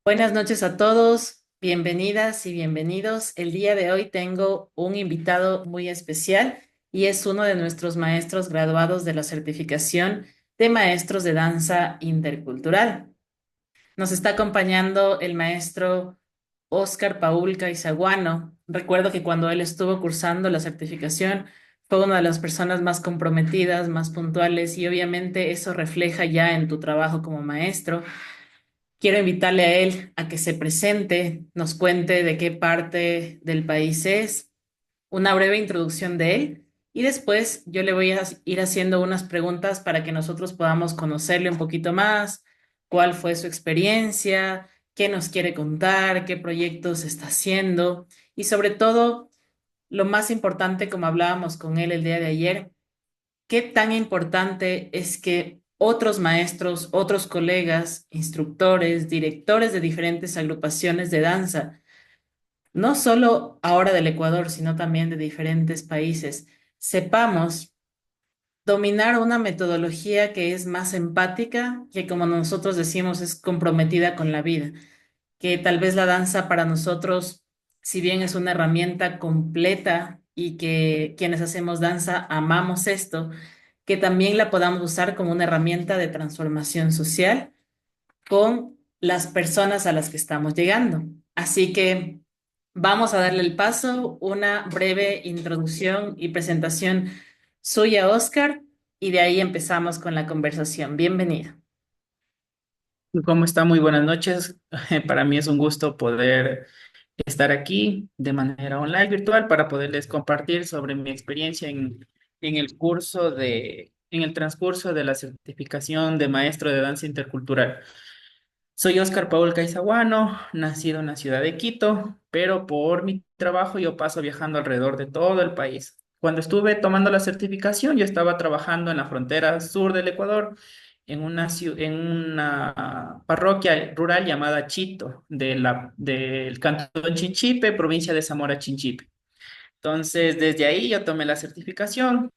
Buenas noches a todos, bienvenidas y bienvenidos. El día de hoy tengo un invitado muy especial y es uno de nuestros maestros graduados de la certificación de maestros de danza intercultural. Nos está acompañando el maestro Óscar Paul Caizaguano. Recuerdo que cuando él estuvo cursando la certificación fue una de las personas más comprometidas, más puntuales y obviamente eso refleja ya en tu trabajo como maestro. Quiero invitarle a él a que se presente, nos cuente de qué parte del país es, una breve introducción de él y después yo le voy a ir haciendo unas preguntas para que nosotros podamos conocerle un poquito más, cuál fue su experiencia, qué nos quiere contar, qué proyectos está haciendo y sobre todo, lo más importante, como hablábamos con él el día de ayer, qué tan importante es que otros maestros, otros colegas, instructores, directores de diferentes agrupaciones de danza, no solo ahora del Ecuador, sino también de diferentes países, sepamos dominar una metodología que es más empática, que como nosotros decimos es comprometida con la vida, que tal vez la danza para nosotros, si bien es una herramienta completa y que quienes hacemos danza amamos esto, que también la podamos usar como una herramienta de transformación social con las personas a las que estamos llegando. Así que vamos a darle el paso, una breve introducción y presentación suya, Oscar, y de ahí empezamos con la conversación. Bienvenido. ¿Cómo está? Muy buenas noches. Para mí es un gusto poder estar aquí de manera online virtual para poderles compartir sobre mi experiencia en el en el transcurso de la certificación de maestro de danza intercultural. Soy Óscar Paul Caizaguano, nacido en la ciudad de Quito, pero por mi trabajo yo paso viajando alrededor de todo el país. Cuando estuve tomando la certificación, yo estaba trabajando en la frontera sur del Ecuador, en una parroquia rural llamada Chito, del cantón Chinchipe, provincia de Zamora Chinchipe. Entonces, desde ahí yo tomé la certificación.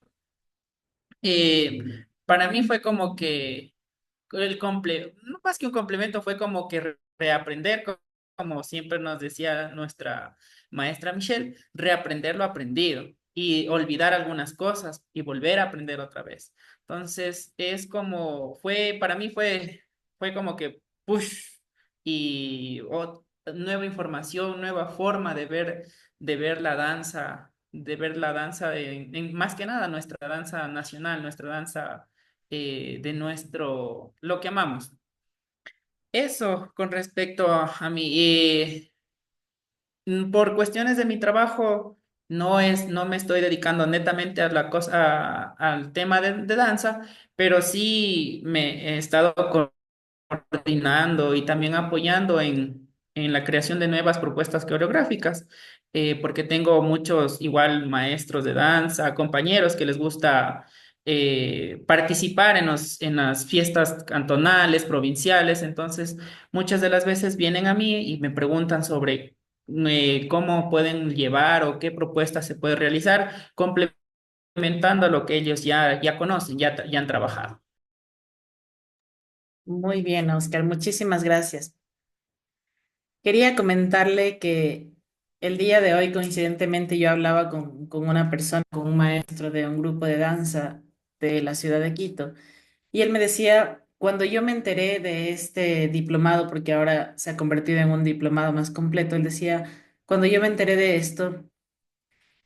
Para mí fue como que no más que un complemento, fue como que reaprender, como siempre nos decía nuestra maestra Michelle, reaprender lo aprendido y olvidar algunas cosas y volver a aprender otra vez. Entonces, para mí fue como que push y nueva información, nueva forma de ver la danza, más que nada nuestra danza nacional, nuestra danza lo que amamos. Eso con respecto a mí. Por cuestiones de mi trabajo, no me estoy dedicando netamente a al tema de danza, pero sí me he estado coordinando y también apoyando en la creación de nuevas propuestas coreográficas, porque tengo muchos igual maestros de danza, compañeros que les gusta participar en las fiestas cantonales, provinciales, entonces muchas de las veces vienen a mí y me preguntan sobre cómo pueden llevar o qué propuestas se puede realizar, complementando lo que ellos ya conocen, ya han trabajado. Muy bien, Oscar, muchísimas gracias. Quería comentarle que el día de hoy, coincidentemente, yo hablaba con una persona, con un maestro de un grupo de danza de la ciudad de Quito, y él me decía, cuando yo me enteré de este diplomado, porque ahora se ha convertido en un diplomado más completo, él decía, cuando yo me enteré de esto,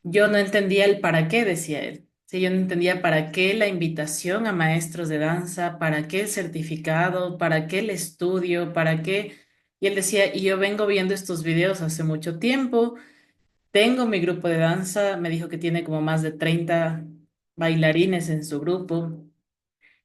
yo no entendía el para qué, decía él. Sí, yo no entendía para qué la invitación a maestros de danza, para qué el certificado, para qué el estudio, para qué. Y él decía, y yo vengo viendo estos videos hace mucho tiempo, tengo mi grupo de danza, me dijo que tiene como más de 30 bailarines en su grupo,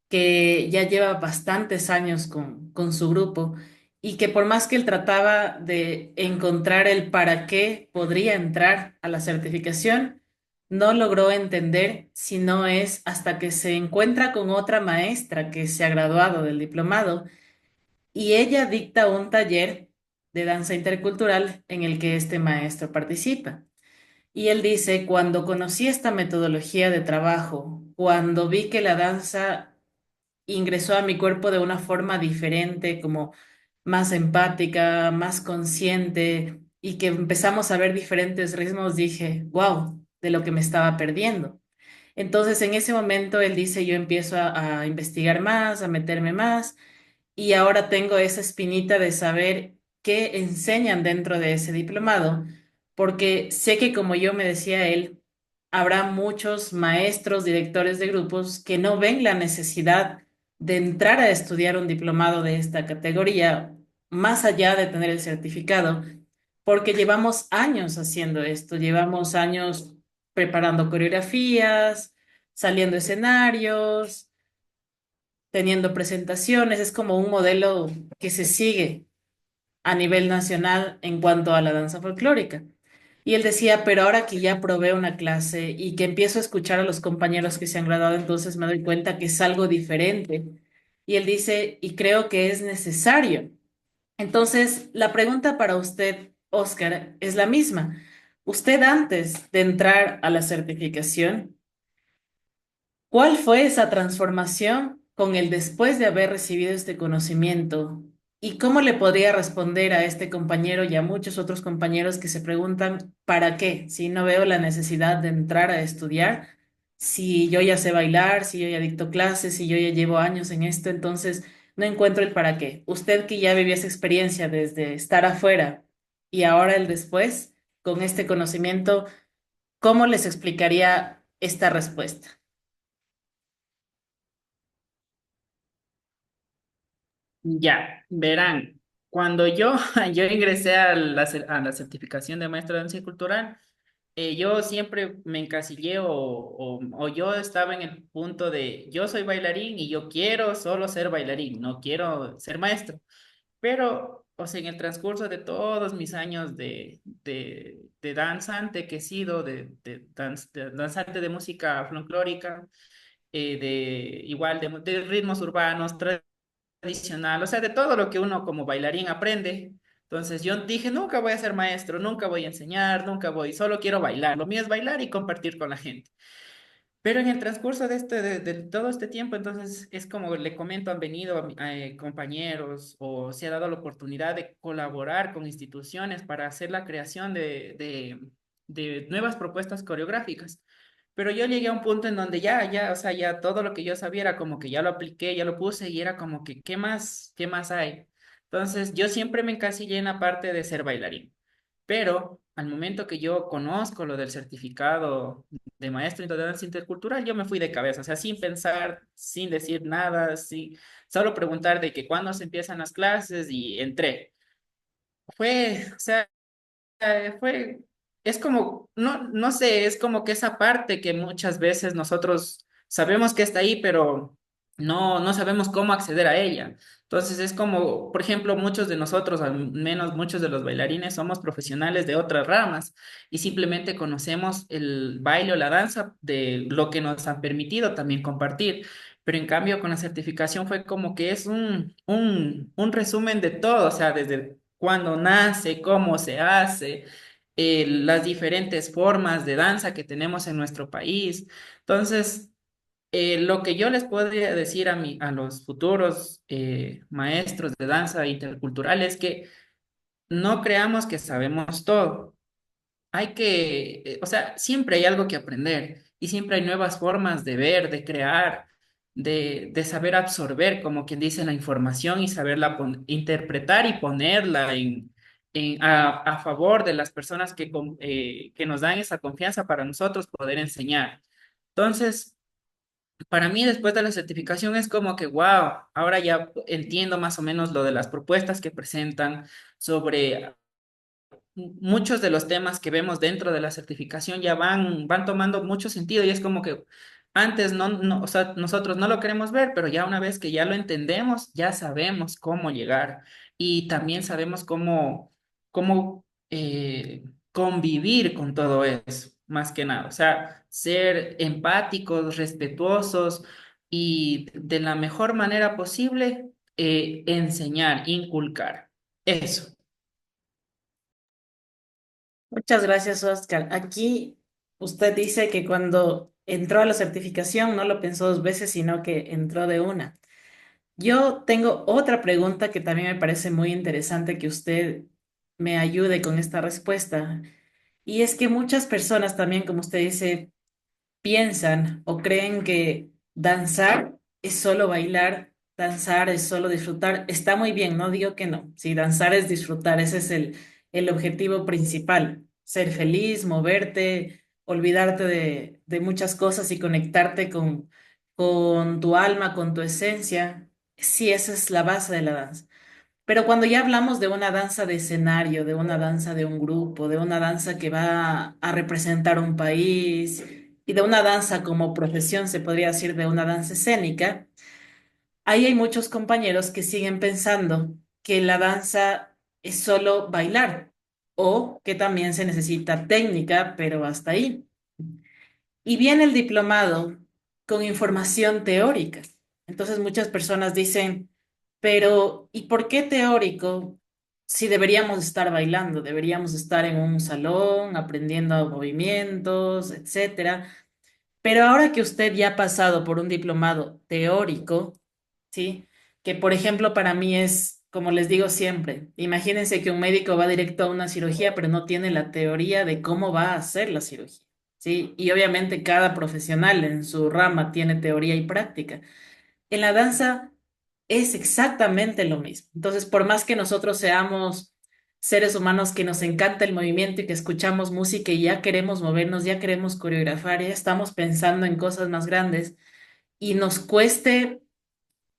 que ya lleva bastantes años con su grupo y que por más que él trataba de encontrar el para qué podría entrar a la certificación, no logró entender si no es hasta que se encuentra con otra maestra que se ha graduado del diplomado y ella dicta un taller de danza intercultural en el que este maestro participa. Y él dice, cuando conocí esta metodología de trabajo, cuando vi que la danza ingresó a mi cuerpo de una forma diferente, como más empática, más consciente y que empezamos a ver diferentes ritmos, dije, wow, de lo que me estaba perdiendo. Entonces, en ese momento, él dice, yo empiezo a investigar más, a meterme más, y ahora tengo esa espinita de saber qué enseñan dentro de ese diplomado, porque sé que, como yo me decía él, habrá muchos maestros, directores de grupos que no ven la necesidad de entrar a estudiar un diplomado de esta categoría, más allá de tener el certificado, porque llevamos años haciendo esto, llevamos años preparando coreografías, saliendo a escenarios, teniendo presentaciones, es como un modelo que se sigue a nivel nacional en cuanto a la danza folclórica. Y él decía, pero ahora que ya probé una clase y que empiezo a escuchar a los compañeros que se han graduado, entonces me doy cuenta que es algo diferente. Y él dice, y creo que es necesario. Entonces, la pregunta para usted, Oscar, es la misma. Usted antes de entrar a la certificación, ¿cuál fue esa transformación con el después de haber recibido este conocimiento? ¿Y cómo le podría responder a este compañero y a muchos otros compañeros que se preguntan, ¿para qué? Si no veo la necesidad de entrar a estudiar, si yo ya sé bailar, si yo ya dicto clases, si yo ya llevo años en esto, entonces no encuentro el para qué. Usted que ya vivió esa experiencia desde estar afuera y ahora el después, con este conocimiento, ¿cómo les explicaría esta respuesta? Ya, verán, cuando yo, yo ingresé a a la certificación de maestro de danza cultural, yo siempre me encasillé o yo estaba en el punto de yo soy bailarín y yo quiero solo ser bailarín, no quiero ser maestro. Pero, o sea, en el transcurso de todos mis años de danzante que he sido, de danzante de música folclórica, igual de ritmos urbanos, tradicional, o sea, de todo lo que uno como bailarín aprende. Entonces yo dije, nunca voy a ser maestro, nunca voy a enseñar, nunca voy, solo quiero bailar. Lo mío es bailar y compartir con la gente. Pero en el transcurso de todo este tiempo, entonces es como le comento, han venido compañeros o se ha dado la oportunidad de colaborar con instituciones para hacer la creación de nuevas propuestas coreográficas. Pero yo llegué a un punto en donde o sea, ya todo lo que yo sabía era como que ya lo apliqué, ya lo puse y era como que, qué más hay? Entonces, yo siempre me encasillé en la parte de ser bailarín. Pero al momento que yo conozco lo del certificado de maestro en danza intercultural, yo me fui de cabeza, o sea, sin pensar, sin decir nada, solo preguntar de que cuándo se empiezan las clases y entré. O sea, fue, es como, no sé, es como que esa parte que muchas veces nosotros sabemos que está ahí, pero no sabemos cómo acceder a ella. Entonces es como, por ejemplo, muchos de nosotros, al menos muchos de los bailarines, somos profesionales de otras ramas y simplemente conocemos el baile o la danza de lo que nos han permitido también compartir. Pero en cambio con la certificación fue como que es un resumen de todo, o sea, desde cuándo nace, cómo se hace, las diferentes formas de danza que tenemos en nuestro país. Entonces, lo que yo les podría decir a los futuros maestros de danza intercultural es que no creamos que sabemos todo. Hay que, o sea, siempre hay algo que aprender y siempre hay nuevas formas de ver, de crear, de saber absorber, como quien dice, la información y saberla interpretar y ponerla a favor de las personas que nos dan esa confianza para nosotros poder enseñar. Entonces, para mí, después de la certificación es como que, wow, ahora ya entiendo más o menos lo de las propuestas que presentan sobre muchos de los temas que vemos dentro de la certificación ya van tomando mucho sentido y es como que antes o sea, nosotros no lo queremos ver, pero ya una vez que ya lo entendemos, ya sabemos cómo llegar y también sabemos cómo convivir con todo eso, más que nada. O sea, ser empáticos, respetuosos y de la mejor manera posible enseñar, inculcar. Eso. Muchas gracias, Oscar. Aquí usted dice que cuando entró a la certificación no lo pensó dos veces, sino que entró de una. Yo tengo otra pregunta que también me parece muy interesante que usted me ayude con esta respuesta. Y es que muchas personas también, como usted dice, piensan o creen que danzar es solo bailar, danzar es solo disfrutar. Está muy bien, no digo que no. Sí, danzar es disfrutar, ese es el objetivo principal. Ser feliz, moverte, olvidarte de muchas cosas y conectarte con tu alma, con tu esencia. Sí, esa es la base de la danza. Pero cuando ya hablamos de una danza de escenario, de una danza de un grupo, de una danza que va a representar un país y de una danza como profesión, se podría decir, de una danza escénica, ahí hay muchos compañeros que siguen pensando que la danza es solo bailar o que también se necesita técnica, pero hasta ahí. Y viene el diplomado con información teórica. Entonces muchas personas dicen, pero ¿y por qué teórico si deberíamos estar bailando? Deberíamos estar en un salón aprendiendo movimientos, etcétera. Pero ahora que usted ya ha pasado por un diplomado teórico, ¿sí? Que por ejemplo para mí es, como les digo siempre, imagínense que un médico va directo a una cirugía, pero no tiene la teoría de cómo va a hacer la cirugía, ¿sí? Y obviamente cada profesional en su rama tiene teoría y práctica. En la danza es exactamente lo mismo. Entonces, por más que nosotros seamos seres humanos que nos encanta el movimiento y que escuchamos música y ya queremos movernos, ya queremos coreografar, ya estamos pensando en cosas más grandes y nos cueste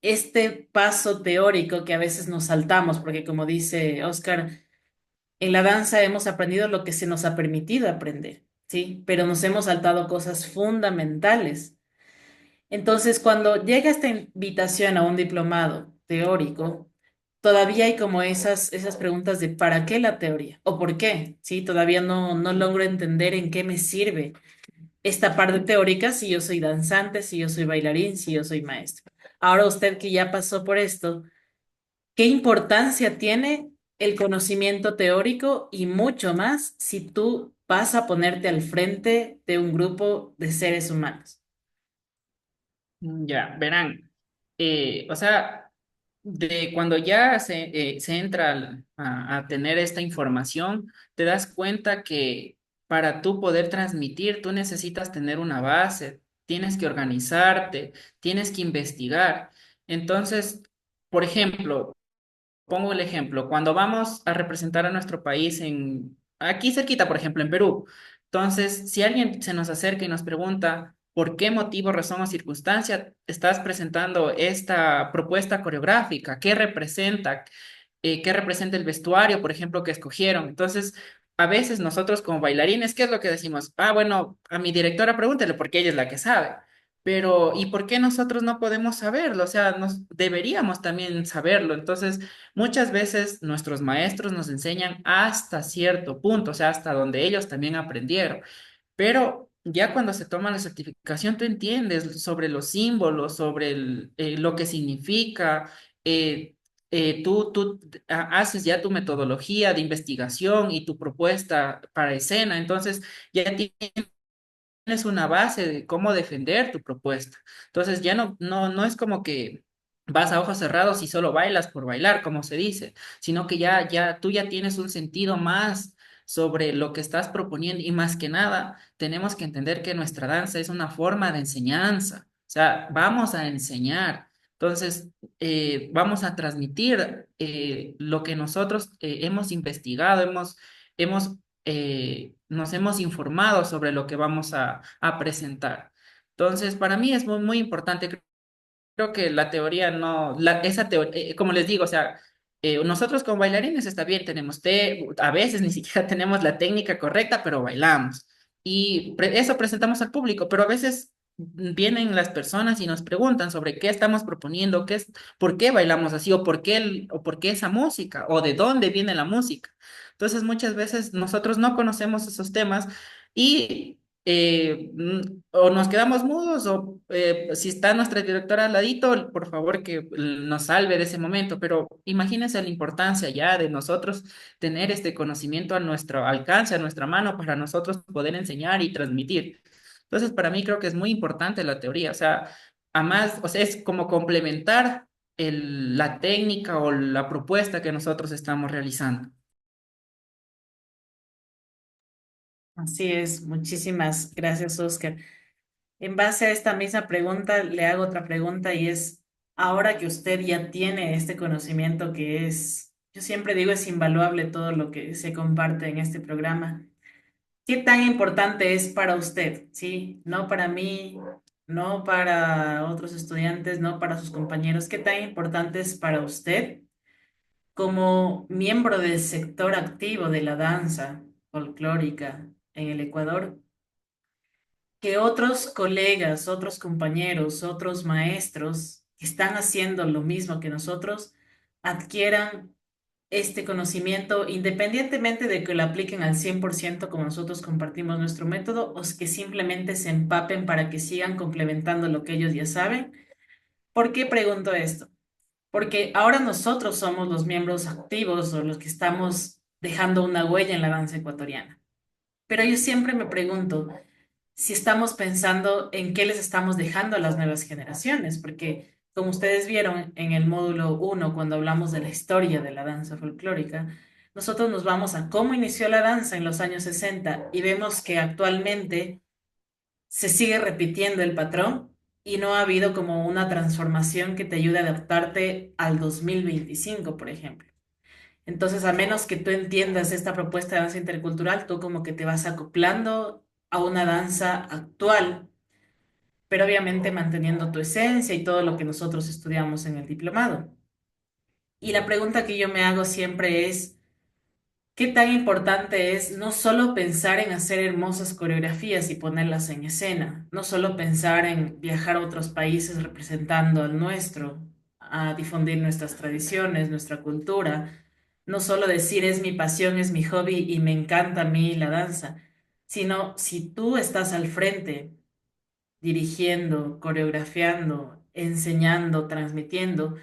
este paso teórico que a veces nos saltamos, porque como dice Oscar, en la danza hemos aprendido lo que se nos ha permitido aprender, ¿sí? Pero nos hemos saltado cosas fundamentales. Entonces, cuando llega esta invitación a un diplomado teórico, todavía hay como esas preguntas de ¿para qué la teoría? ¿O por qué? ¿Sí? Todavía no logro entender en qué me sirve esta parte teórica si yo soy danzante, si yo soy bailarín, si yo soy maestro. Ahora usted que ya pasó por esto, ¿qué importancia tiene el conocimiento teórico y mucho más si tú vas a ponerte al frente de un grupo de seres humanos? Ya, verán, o sea, de cuando ya se entra a tener esta información, te das cuenta que para tú poder transmitir, tú necesitas tener una base, tienes que organizarte, tienes que investigar. Entonces, por ejemplo, pongo el ejemplo, cuando vamos a representar a nuestro país aquí cerquita, por ejemplo, en Perú. Entonces, si alguien se nos acerca y nos pregunta por qué motivo, razón o circunstancia estás presentando esta propuesta coreográfica, qué representa el vestuario, por ejemplo, que escogieron. Entonces, a veces nosotros como bailarines, ¿qué es lo que decimos? Ah, bueno, a mi directora pregúntele porque ella es la que sabe. Pero, ¿y por qué nosotros no podemos saberlo? O sea, deberíamos también saberlo. Entonces, muchas veces nuestros maestros nos enseñan hasta cierto punto, o sea, hasta donde ellos también aprendieron. Pero ya cuando se toma la certificación, tú entiendes sobre los símbolos, sobre lo que significa. eh, tú haces ya tu metodología de investigación y tu propuesta para escena. Entonces, ya tienes una base de cómo defender tu propuesta. Entonces ya no es como que vas a ojos cerrados y solo bailas por bailar, como se dice, sino que tú ya tienes un sentido más sobre lo que estás proponiendo y más que nada tenemos que entender que nuestra danza es una forma de enseñanza, o sea, vamos a enseñar. Entonces, vamos a transmitir lo que nosotros hemos investigado, nos hemos informado sobre lo que vamos a presentar. Entonces, para mí es muy, muy importante. Creo que la teoría no, esa teoría, como les digo, o sea, nosotros como bailarines está bien, a veces ni siquiera tenemos la técnica correcta, pero bailamos. Y eso presentamos al público, pero a veces vienen las personas y nos preguntan sobre qué estamos proponiendo, por qué bailamos así, o por qué esa música, o de dónde viene la música. Entonces, muchas veces nosotros no conocemos esos temas y o nos quedamos mudos o si está nuestra directora al ladito, por favor que nos salve de ese momento, pero imagínense la importancia ya de nosotros tener este conocimiento a nuestro alcance, a nuestra mano, para nosotros poder enseñar y transmitir. Entonces, para mí creo que es muy importante la teoría, o sea, además, o sea, es como complementar. la técnica o la propuesta que nosotros estamos realizando. Así es, muchísimas gracias, Oscar. En base a esta misma pregunta, le hago otra pregunta y es, ahora que usted ya tiene este conocimiento que es, yo siempre digo, es invaluable todo lo que se comparte en este programa. ¿Qué tan importante es para usted? Sí, no para mí, no para otros estudiantes, no para sus compañeros. ¿Qué tan importante es para usted como miembro del sector activo de la danza folclórica en el Ecuador? Que otros colegas, otros compañeros, otros maestros que están haciendo lo mismo que nosotros adquieran este conocimiento independientemente de que lo apliquen al 100% como nosotros compartimos nuestro método o que simplemente se empapen para que sigan complementando lo que ellos ya saben. ¿Por qué pregunto esto? Porque ahora nosotros somos los miembros activos o los que estamos dejando una huella en la danza ecuatoriana. Pero yo siempre me pregunto, si estamos pensando en qué les estamos dejando a las nuevas generaciones, porque como ustedes vieron en el módulo uno cuando hablamos de la historia de la danza folclórica, nosotros nos vamos a cómo inició la danza en los años 60 y vemos que actualmente se sigue repitiendo el patrón y no ha habido como una transformación que te ayude a adaptarte al 2025, por ejemplo. Entonces, a menos que tú entiendas esta propuesta de danza intercultural, tú como que te vas acoplando a una danza actual, pero obviamente manteniendo tu esencia y todo lo que nosotros estudiamos en el diplomado. Y la pregunta que yo me hago siempre es, ¿qué tan importante es no solo pensar en hacer hermosas coreografías y ponerlas en escena, no solo pensar en viajar a otros países representando al nuestro, a difundir nuestras tradiciones, nuestra cultura, no solo decir es mi pasión, es mi hobby y me encanta a mí la danza, sino si tú estás al frente dirigiendo, coreografiando, enseñando, transmitiendo,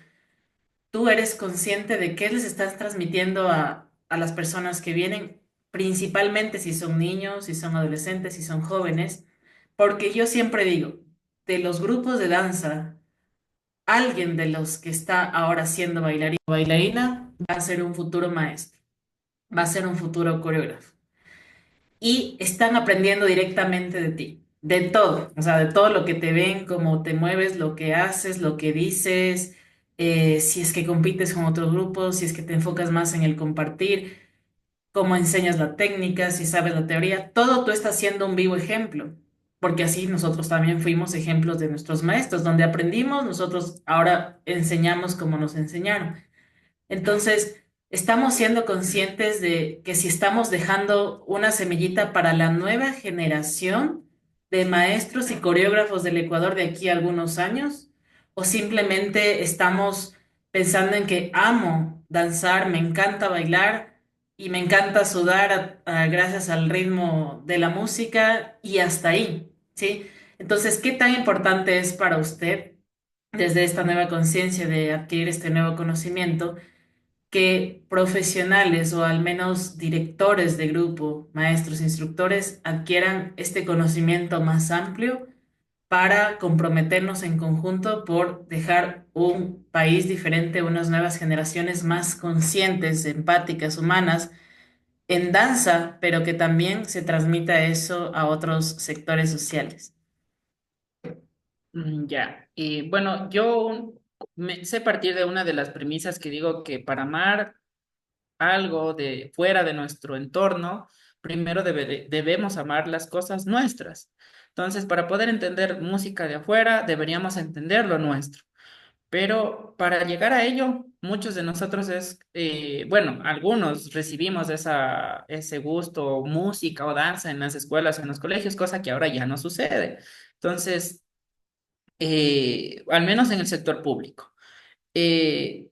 tú eres consciente de qué les estás transmitiendo a las personas que vienen, principalmente si son niños, si son adolescentes, si son jóvenes, porque yo siempre digo, de los grupos de danza, alguien de los que está ahora siendo bailarín o bailarina va a ser un futuro maestro, va a ser un futuro coreógrafo y están aprendiendo directamente de ti, de todo, o sea, de todo lo que te ven, cómo te mueves, lo que haces, lo que dices, si es que compites con otros grupos, si es que te enfocas más en el compartir, cómo enseñas la técnica, si sabes la teoría, todo tú estás siendo un vivo ejemplo. Porque así nosotros también fuimos ejemplos de nuestros maestros, donde aprendimos, nosotros ahora enseñamos como nos enseñaron. Entonces, estamos siendo conscientes de que si estamos dejando una semillita para la nueva generación de maestros y coreógrafos del Ecuador de aquí a algunos años, o simplemente estamos pensando en que amo danzar, me encanta bailar y me encanta sudar gracias al ritmo de la música y hasta ahí, ¿sí? Entonces, ¿qué tan importante es para usted desde esta nueva conciencia de adquirir este nuevo conocimiento? Que profesionales o al menos directores de grupo, maestros, instructores, adquieran este conocimiento más amplio para comprometernos en conjunto por dejar un país diferente, unas nuevas generaciones más conscientes, empáticas, humanas en danza, pero que también se transmita eso a otros sectores sociales. Ya, y bueno, yo sé partir de una de las premisas que digo que para amar algo de fuera de nuestro entorno, primero debemos amar las cosas nuestras. Entonces, para poder entender música de afuera, deberíamos entender lo nuestro. Pero para llegar a ello, muchos de nosotros bueno, algunos recibimos ese gusto, música o danza en las escuelas o en los colegios, cosa que ahora ya no sucede. Entonces, al menos en el sector público. Eh,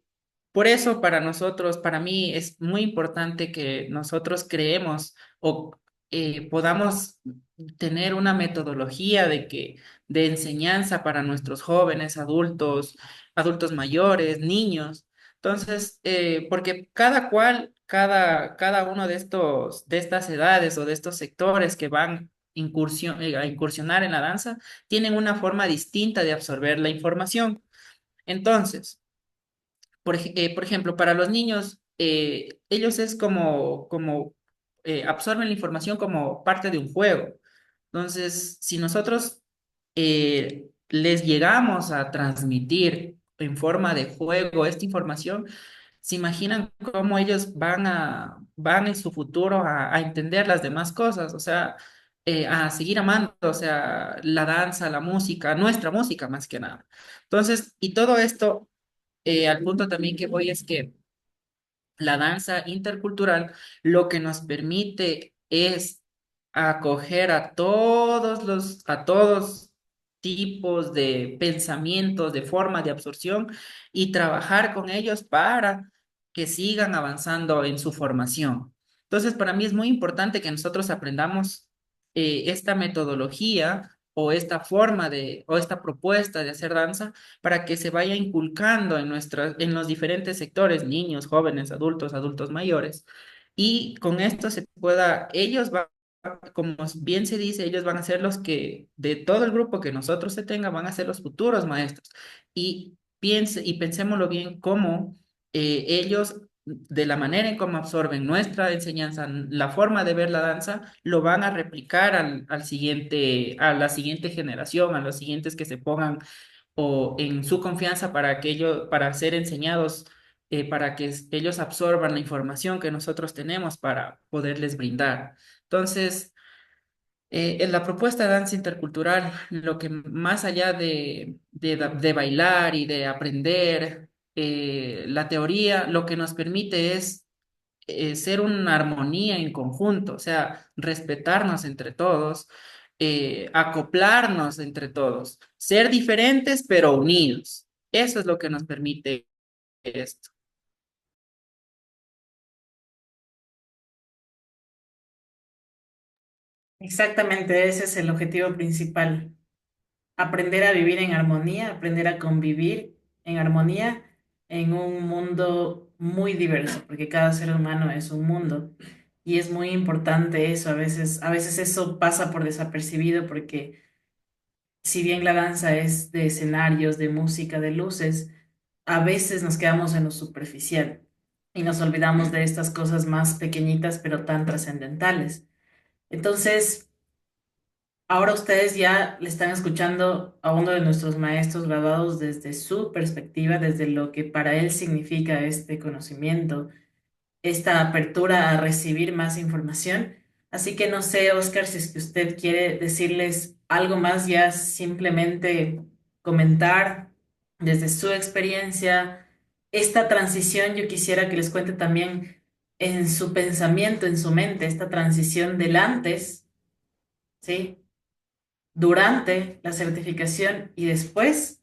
por eso para nosotros, para mí es muy importante que nosotros creemos o podamos tener una metodología de enseñanza para nuestros jóvenes, adultos, adultos mayores, niños. Entonces, porque cada uno de estas edades o de estos sectores que van a incursionar en la danza, tienen una forma distinta de absorber la información. Entonces, por ejemplo, para los niños, ellos es como absorben la información como parte de un juego. Entonces, si nosotros les llegamos a transmitir en forma de juego esta información, se imaginan cómo ellos van en su futuro a entender las demás cosas, o sea, a seguir amando, o sea, la danza, la música, nuestra música más que nada. Entonces, y todo esto, al punto también que voy es que la danza intercultural lo que nos permite es acoger a todos tipos de pensamientos, de forma de absorción y trabajar con ellos para que sigan avanzando en su formación. Entonces, para mí es muy importante que nosotros aprendamos esta metodología o esta forma o esta propuesta de hacer danza para que se vaya inculcando en los diferentes sectores, niños, jóvenes, adultos, adultos mayores, y con esto se pueda, como bien se dice, ellos van a ser los que, de todo el grupo que nosotros se tenga, van a ser los futuros maestros. Y pensémoslo bien, cómo ellos, de la manera en cómo absorben nuestra enseñanza, la forma de ver la danza, lo van a replicar a la siguiente generación, a los siguientes que se pongan o en su confianza para que ellos, para ser enseñados, para que ellos absorban la información que nosotros tenemos para poderles brindar. Entonces, en la propuesta de danza intercultural, lo que más allá de bailar y de aprender la teoría, lo que nos permite es ser una armonía en conjunto, o sea, respetarnos entre todos, acoplarnos entre todos, ser diferentes pero unidos. Eso es lo que nos permite esto. Exactamente, ese es el objetivo principal. Aprender a vivir en armonía, aprender a convivir en armonía en un mundo muy diverso, porque cada ser humano es un mundo. Y es muy importante eso, a veces eso pasa por desapercibido porque si bien la danza es de escenarios, de música, de luces, a veces nos quedamos en lo superficial y nos olvidamos de estas cosas más pequeñitas pero tan trascendentales. Entonces, ahora ustedes ya le están escuchando a uno de nuestros maestros graduados desde su perspectiva, desde lo que para él significa este conocimiento, esta apertura a recibir más información. Así que no sé, Oscar, si es que usted quiere decirles algo más, ya simplemente comentar desde su experiencia esta transición. Yo quisiera que les cuente también en su pensamiento, en su mente, esta transición del antes, ¿sí? Durante la certificación y después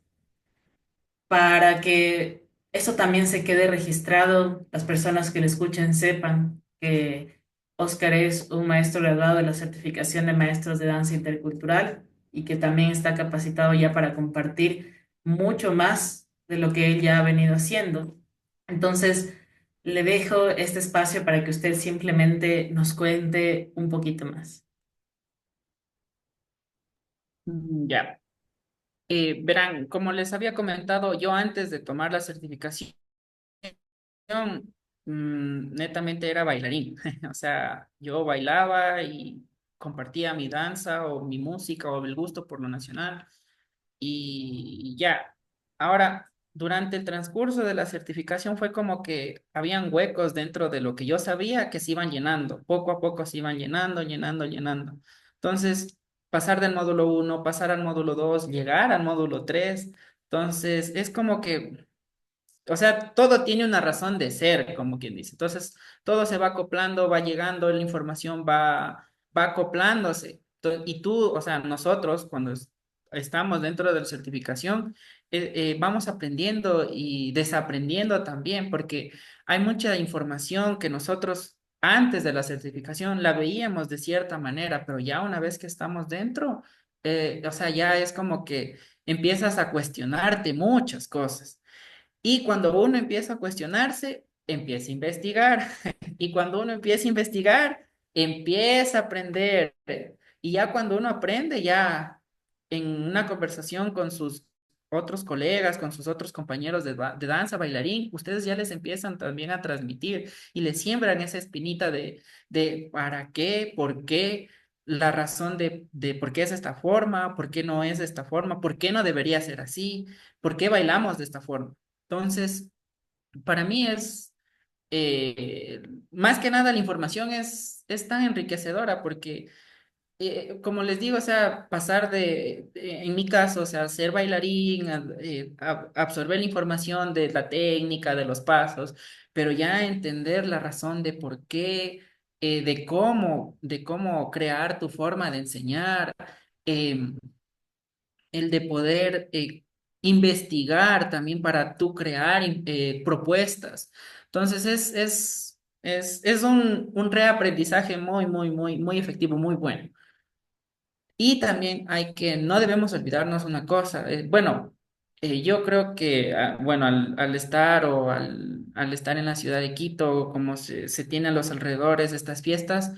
para que eso también se quede registrado, las personas que lo escuchen sepan que Oscar es un maestro graduado de la certificación de maestros de danza intercultural y que también está capacitado ya para compartir mucho más de lo que él ya ha venido haciendo. Entonces, le dejo este espacio para que usted simplemente nos cuente un poquito más. Ya. Verán, como les había comentado, yo antes de tomar la certificación, netamente era bailarín. O sea, yo bailaba y compartía mi danza o mi música o el gusto por lo nacional. Y ya, ahora, durante el transcurso de la certificación fue como que habían huecos dentro de lo que yo sabía que se iban llenando, poco a poco se iban llenando, llenando, llenando. Entonces, pasar del módulo uno, pasar al módulo 2, llegar al módulo 3. Entonces, es como que o sea, todo tiene una razón de ser, como quien dice. Entonces, todo se va acoplando, va llegando, la información va acoplándose. Y tú, o sea, nosotros, cuando estamos dentro de la certificación, vamos aprendiendo y desaprendiendo también, porque hay mucha información que nosotros antes de la certificación la veíamos de cierta manera, pero ya una vez que estamos dentro, o sea, ya es como que empiezas a cuestionarte muchas cosas. Y cuando uno empieza a cuestionarse, empieza a investigar. Y cuando uno empieza a investigar, empieza a aprender. Y ya cuando uno aprende, ya en una conversación con otros colegas, con sus otros compañeros de danza, bailarín, ustedes ya les empiezan también a transmitir y les siembran esa espinita de para qué, por qué, la razón de por qué es esta forma, por qué no es de esta forma, por qué no debería ser así, por qué bailamos de esta forma. Entonces, para mí es, más que nada, la información es tan enriquecedora porque como les digo, o sea, pasar en mi caso, o sea, ser bailarín, absorber la información de la técnica, de los pasos, pero ya entender la razón de por qué, de cómo crear tu forma de enseñar, em, el de poder investigar también para tú crear propuestas. Entonces es un reaprendizaje muy efectivo, muy bueno. Y también no debemos olvidarnos una cosa. Bueno, yo creo que, bueno, al estar al estar en la ciudad de Quito, como se tiene a los alrededores de estas fiestas,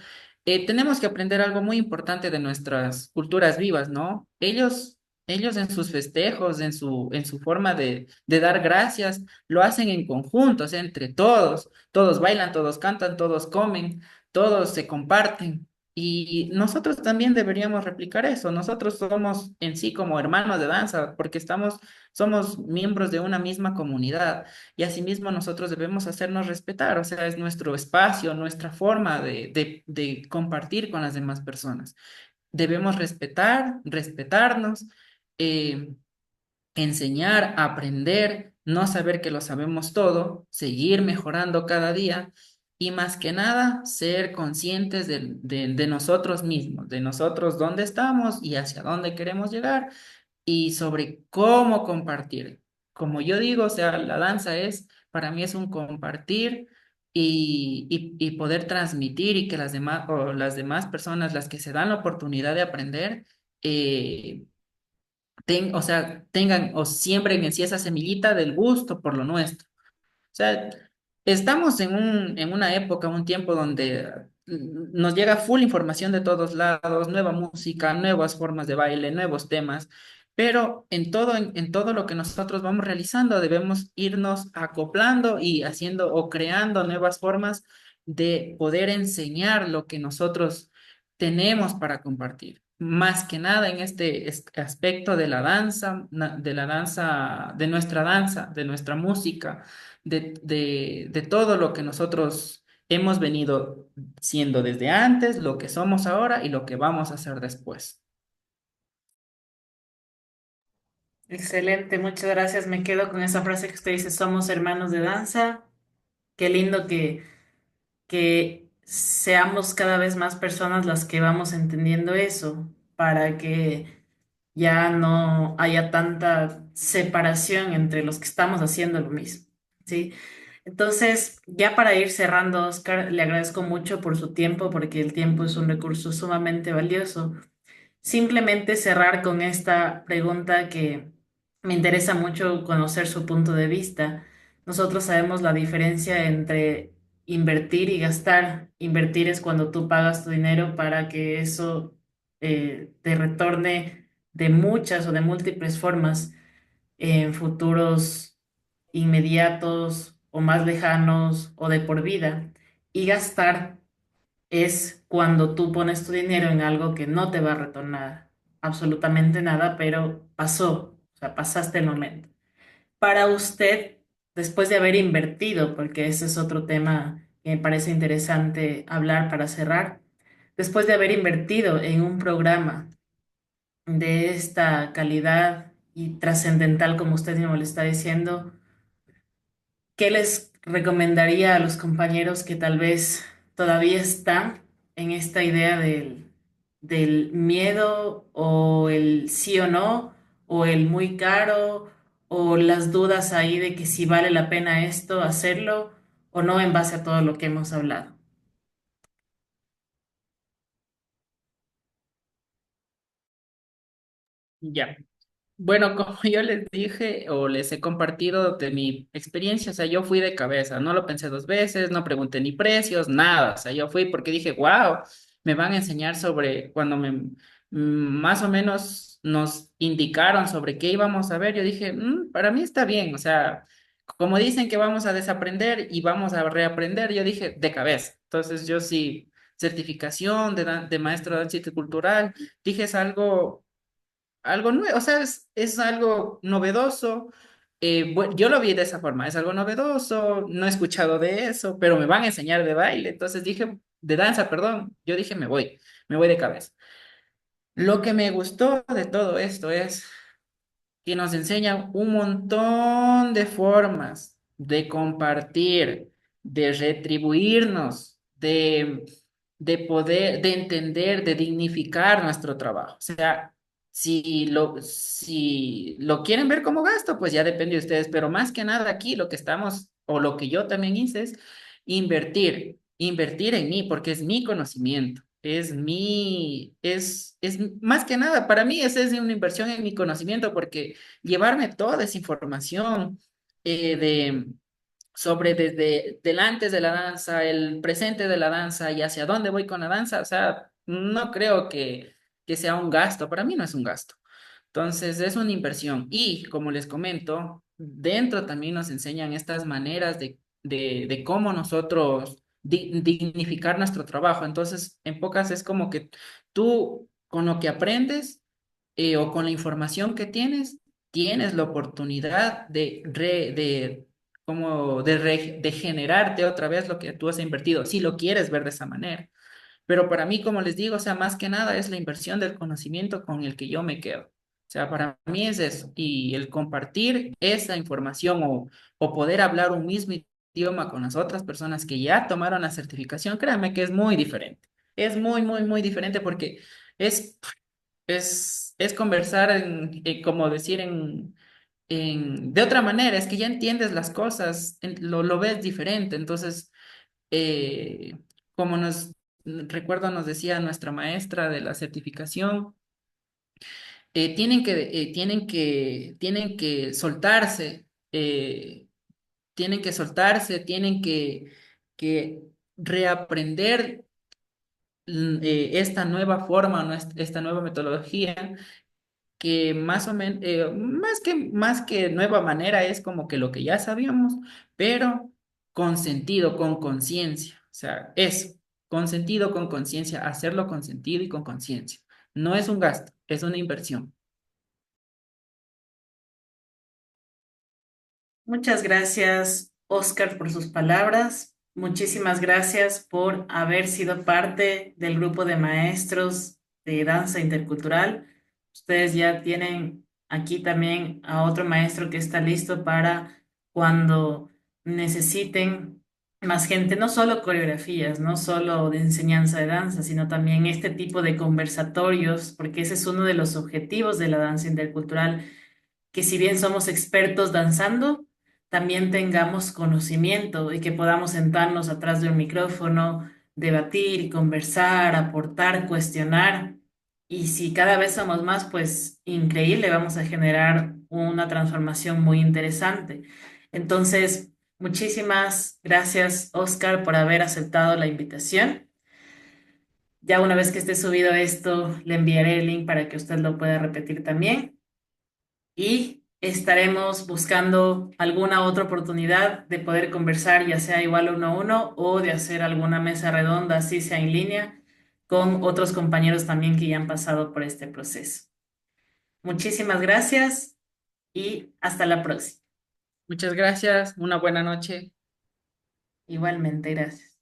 tenemos que aprender algo muy importante de nuestras culturas vivas, ¿no? Ellos en sus festejos, en su forma de dar gracias, lo hacen en conjunto, o sea, entre todos. Todos bailan, todos cantan, todos comen, todos se comparten. Y nosotros también deberíamos replicar eso. Nosotros somos en sí como hermanos de danza, porque somos miembros de una misma comunidad y asimismo nosotros debemos hacernos respetar. O sea, es nuestro espacio, nuestra forma de compartir con las demás personas. Debemos respetarnos. eh, Enseñar, aprender, no saber que lo sabemos todo, seguir mejorando cada día y más que nada ser conscientes de nosotros mismos, de nosotros dónde estamos y hacia dónde queremos llegar y sobre cómo compartir. Como yo digo, o sea, la danza para mí es un compartir y poder transmitir y que las demás o las demás personas, las que se dan la oportunidad de aprender, o sea, tengan o siembren en sí esa semillita del gusto por lo nuestro. O sea, estamos en una época, un tiempo donde nos llega full información de todos lados, nueva música, nuevas formas de baile, nuevos temas, pero en todo lo que nosotros vamos realizando debemos irnos acoplando y haciendo o creando nuevas formas de poder enseñar lo que nosotros tenemos para compartir. Más que nada en este aspecto de la danza, de nuestra música de todo lo que nosotros hemos venido siendo desde antes, lo que somos ahora y lo que vamos a hacer después. Excelente, muchas gracias. Me quedo con esa frase que usted dice, somos hermanos de danza. Qué lindo que seamos cada vez más personas las que vamos entendiendo eso, para que ya no haya tanta separación entre los que estamos haciendo lo mismo, ¿sí? Entonces, ya para ir cerrando, Oscar, le agradezco mucho por su tiempo, porque el tiempo es un recurso sumamente valioso. Simplemente cerrar con esta pregunta que me interesa mucho conocer su punto de vista. Nosotros sabemos la diferencia entre invertir y gastar. Invertir es cuando tú pagas tu dinero para que eso te retorne de muchas o de múltiples formas en futuros inmediatos o más lejanos o de por vida. Y gastar es cuando tú pones tu dinero en algo que no te va a retornar absolutamente nada, pero pasó, o sea, pasaste el momento. Para usted, después de haber invertido, porque ese es otro tema que me parece interesante hablar para cerrar, después de haber invertido en un programa de esta calidad y trascendental, como usted mismo le está diciendo, ¿qué les recomendaría a los compañeros que tal vez todavía están en esta idea del miedo o el sí o no, o el muy caro, o las dudas ahí de que si vale la pena esto, hacerlo o no en base a todo lo que hemos hablado? Ya. Bueno, como yo les dije o les he compartido de mi experiencia, o sea, yo fui de cabeza, no lo pensé dos veces, no pregunté ni precios, nada, o sea, yo fui porque dije, wow, me van a enseñar sobre más o menos nos indicaron sobre qué íbamos a ver. Yo dije, para mí está bien, o sea, como dicen que vamos a desaprender y vamos a reaprender, yo dije, de cabeza. Entonces yo sí, certificación de maestro de danza intercultural, dije, es algo nuevo, o sea, es algo novedoso. Yo lo vi de esa forma, es algo novedoso, no he escuchado de eso, pero me van a enseñar de baile, entonces dije, de danza, perdón, yo dije, me voy de cabeza. Lo que me gustó de todo esto es que nos enseñan un montón de formas de compartir, de retribuirnos, de poder, de entender, de dignificar nuestro trabajo. O sea, si lo quieren ver como gasto, pues ya depende de ustedes, pero más que nada aquí lo que estamos, o lo que yo también hice es invertir en mí, porque es mi conocimiento. Es más que nada, para mí esa es una inversión en mi conocimiento, porque llevarme toda esa información de sobre desde el antes de la danza, el presente de la danza y hacia dónde voy con la danza, o sea, no creo que sea un gasto, para mí no es un gasto. Entonces, es una inversión. Y como les comento, dentro también nos enseñan estas maneras de cómo nosotros dignificar nuestro trabajo. Entonces, en pocas es como que tú con lo que aprendes o con la información que tienes, tienes la oportunidad de generarte otra vez lo que tú has invertido, si lo quieres ver de esa manera. Pero para mí, como les digo, o sea, más que nada es la inversión del conocimiento con el que yo me quedo. O sea, para mí es eso. Y el compartir esa información o poder hablar un mismo idioma con las otras personas que ya tomaron la certificación, créanme que es muy diferente. Es muy diferente porque es, es conversar como decir, de otra manera, es que ya entiendes las cosas, lo ves diferente. Entonces, eh, como recuerdo, nos decía nuestra maestra de la certificación, tienen que soltarse, tienen que reaprender esta nueva forma, esta nueva metodología que más o menos, más que nueva manera es como que lo que ya sabíamos, pero con sentido, con conciencia. O sea, eso, con sentido, con conciencia, hacerlo con sentido y con conciencia. No es un gasto, es una inversión. Muchas gracias, Oscar, por sus palabras. Muchísimas gracias por haber sido parte del grupo de maestros de danza intercultural. Ustedes ya tienen aquí también a otro maestro que está listo para cuando necesiten más gente, no solo coreografías, no solo de enseñanza de danza, sino también este tipo de conversatorios, porque ese es uno de los objetivos de la danza intercultural, que si bien somos expertos danzando, también tengamos conocimiento y que podamos sentarnos atrás de un micrófono, debatir, conversar, aportar, cuestionar. Y si cada vez somos más, pues increíble, vamos a generar una transformación muy interesante. Entonces, muchísimas gracias, Oscar, por haber aceptado la invitación. Ya una vez que esté subido esto, le enviaré el link para que usted lo pueda repetir también y estaremos buscando alguna otra oportunidad de poder conversar, ya sea igual uno a uno o de hacer alguna mesa redonda, así sea en línea, con otros compañeros también que ya han pasado por este proceso. Muchísimas gracias y hasta la próxima. Muchas gracias, una buena noche. Igualmente, gracias.